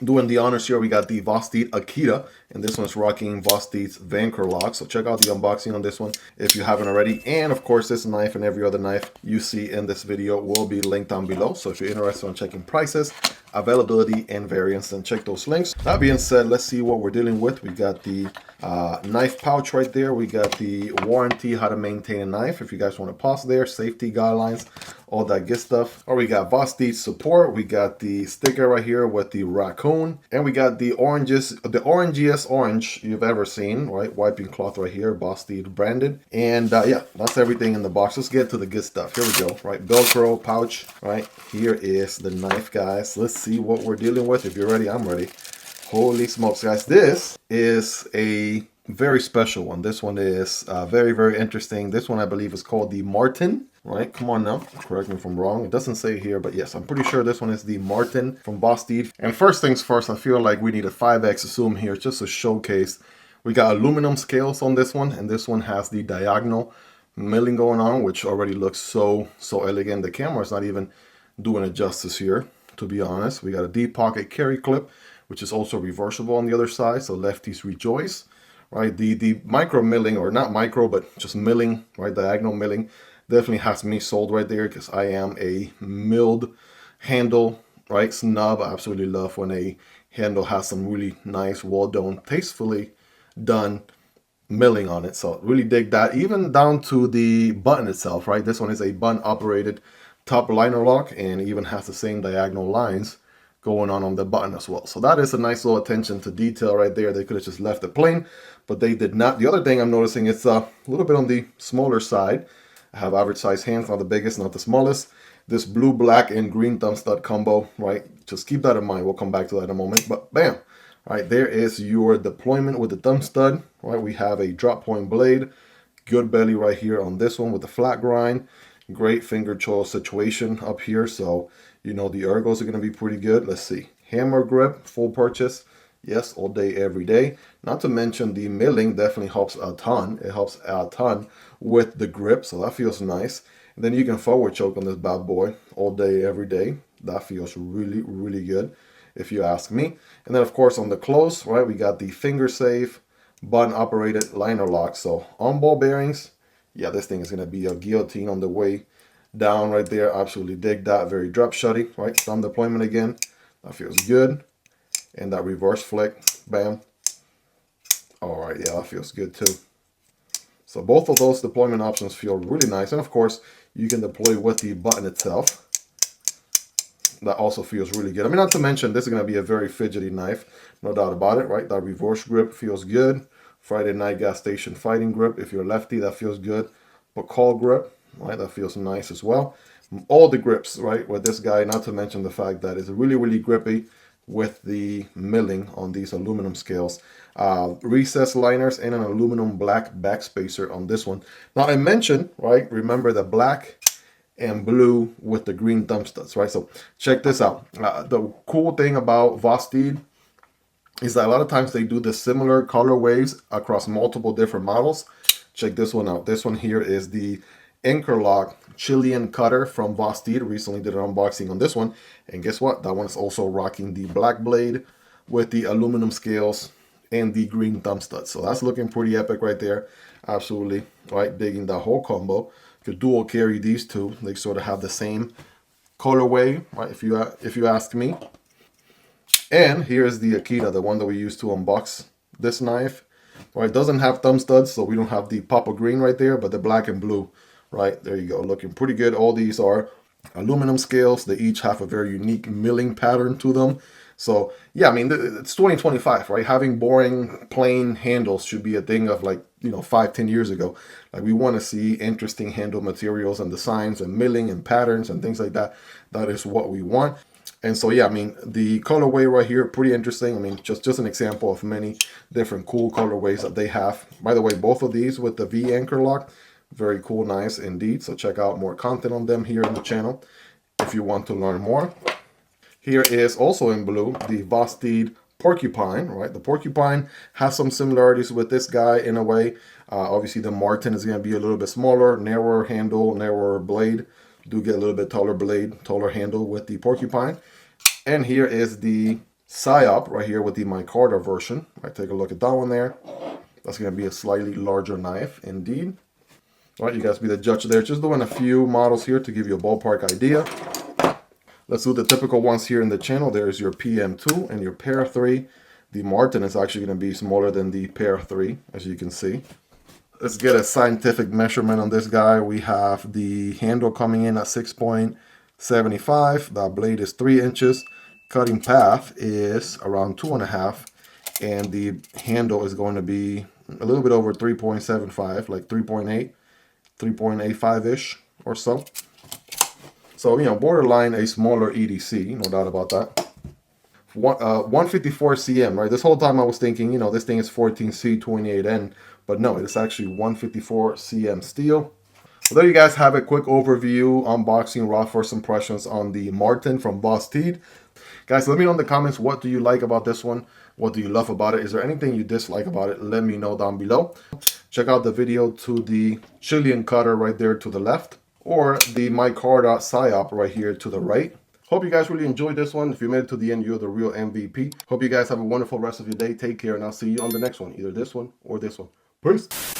Doing the honors here, we got the Vosteed Akita, and this one's rocking Vosteed's Vanker lock. So check out the unboxing on this one if you haven't already. And of course, this knife and every other knife you see in this video will be linked down below. So if you're interested in checking prices, availability, and variants, then check those links. That being said, let's see what we're dealing with. We got the knife pouch right there. We got the warranty, how to maintain a knife. If you guys want to pause there, safety guidelines, all that good stuff. Or we got Vosteed support. We got the sticker right here with the raccoon, and we got the orangiest orange you've ever seen, right? Wiping cloth right here, Vosteed branded. And yeah, that's everything in the box. Let's get to the good stuff. Here we go, right? Velcro pouch, right? Here is the knife, guys. Let's see what we're dealing with. If you're ready, I'm ready. Holy smokes, guys. This is a very special one. This one is very, very interesting. This one, I believe, is called the Marten, right? Come on now. Correct me if I'm wrong. It doesn't say here, but yes, I'm pretty sure this one is the Marten from Vosteed. And first things first, I feel like we need a 5x zoom here just to showcase. We got aluminum scales on this one, and this one has the diagonal milling going on, which already looks so elegant. The camera's not even doing it justice here, to be honest. We got a deep pocket carry clip, which is also reversible on the other side, so lefties rejoice, right? The micro milling, or not micro, but just milling, right? Diagonal milling definitely has me sold right there, because I am a milled handle, right? Snub. I absolutely love when a handle has some really nice, well done, tastefully done milling on it. So really dig that, even down to the button itself, right? This one is a button operated top liner lock, and even has the same diagonal lines going on the button as well. So that is a nice little attention to detail right there. They could have just left it plain, but they did not. The other thing I'm noticing, it's a little bit on the smaller side. I have average size hands, not the biggest, not the smallest. This blue, black, and green thumb stud combo, right? Just keep that in mind. We'll come back to that in a moment, but bam. Right, there is your deployment with the thumb stud, right? We have a drop point blade, good belly right here on this one with the flat grind. Great finger choil situation up here, so you know the ergos are going to be pretty good. Let's see. Hammer grip, full purchase. Yes, all day, every day. Not to mention the milling definitely helps a ton. It helps a ton with the grip, so that feels nice. And then you can forward choke on this bad boy all day, every day. That feels really, really good, if you ask me. And then, of course, on the close, right, we got the finger safe, button operated liner lock. So on ball bearings, yeah, this thing is going to be a guillotine on the way down right there. Absolutely dig that. Very drop shotty, right? Thumb deployment again. That feels good. And that reverse flick, bam. All right, yeah, that feels good too. So both of those deployment options feel really nice. And of course, you can deploy with the button itself. That also feels really good. I mean, not to mention, this is going to be a very fidgety knife. No doubt about it, right? That reverse grip feels good. Friday night gas station fighting grip. If you're lefty, that feels good. But call grip, right? That feels nice as well. All the grips, right, with this guy, not to mention the fact that it's really, really grippy with the milling on these aluminum scales. Recessed liners and an aluminum black backspacer on this one. Now, I mentioned, right, remember the black and blue with the green thumb studs, right? So check this out. The cool thing about Vosteed is that a lot of times they do the similar colorways across multiple different models. Check this one out. This one here is the Anchorlock Shilin cutter from Vosteed. Recently did an unboxing on this one. And guess what? That one is also rocking the black blade with the aluminum scales and the green thumb studs. So that's looking pretty epic right there. Absolutely, right? Digging that whole combo. If you dual carry these two, they sort of have the same colorway, right? If you ask me. And here's the Akita, the one that we used to unbox this knife. Right, it doesn't have thumb studs, so we don't have the pop of green right there, but the black and blue, right, there you go, looking pretty good. All these are aluminum scales. They each have a very unique milling pattern to them. So yeah, I mean, it's 2025, right? Having boring, plain handles should be a thing of, like, you know, 5-10 years ago. Like, we want to see interesting handle materials and designs and milling and patterns and things like that. That is what we want. And so, yeah, I mean, the colorway right here, pretty interesting. I mean, just an example of many different cool colorways that they have. By the way, both of these with the V anchor lock, very cool, nice indeed. So check out more content on them here in the channel if you want to learn more. Here is also in blue, the Vosteed Porcupine, right? The Porcupine has some similarities with this guy in a way. Obviously, the Marten is going to be a little bit smaller, narrower handle, narrower blade. Do get a little bit taller blade, taller handle with the Porcupine. And here is the Psyop right here with the micarta version. Right, take a look at that one there. That's going to be a slightly larger knife indeed. All right, you guys be the judge there. Just doing a few models here to give you a ballpark idea. Let's do the typical ones here in the channel. There's your PM2 and your Para 3. The Marten is actually going to be smaller than the Para 3, as you can see. Let's get a scientific measurement on this guy. We have the handle coming in at 6.75. That blade is 3 inches. Cutting path is around 2.5. And the handle is going to be a little bit over 3.75, like 3.8. 3.85-ish or so. So, you know, borderline a smaller EDC, no doubt about that. 154 cm, right? This whole time I was thinking, you know, this thing is 14C, 28N, but no, it's actually 154 cm steel. So there you guys have a quick overview, unboxing, raw first impressions on the Marten from Vosteed. Guys, let me know in the comments, what do you like about this one? What do you love about it? Is there anything you dislike about it? Let me know down below. Check out the video to the Shilin cutter right there to the left, or the micarta Psyop right here to the right. Hope you guys really enjoyed this one. If you made it to the end, you're the real MVP. Hope you guys have a wonderful rest of your day. Take care, and I'll see you on the next one. Either this one or this one. Peace.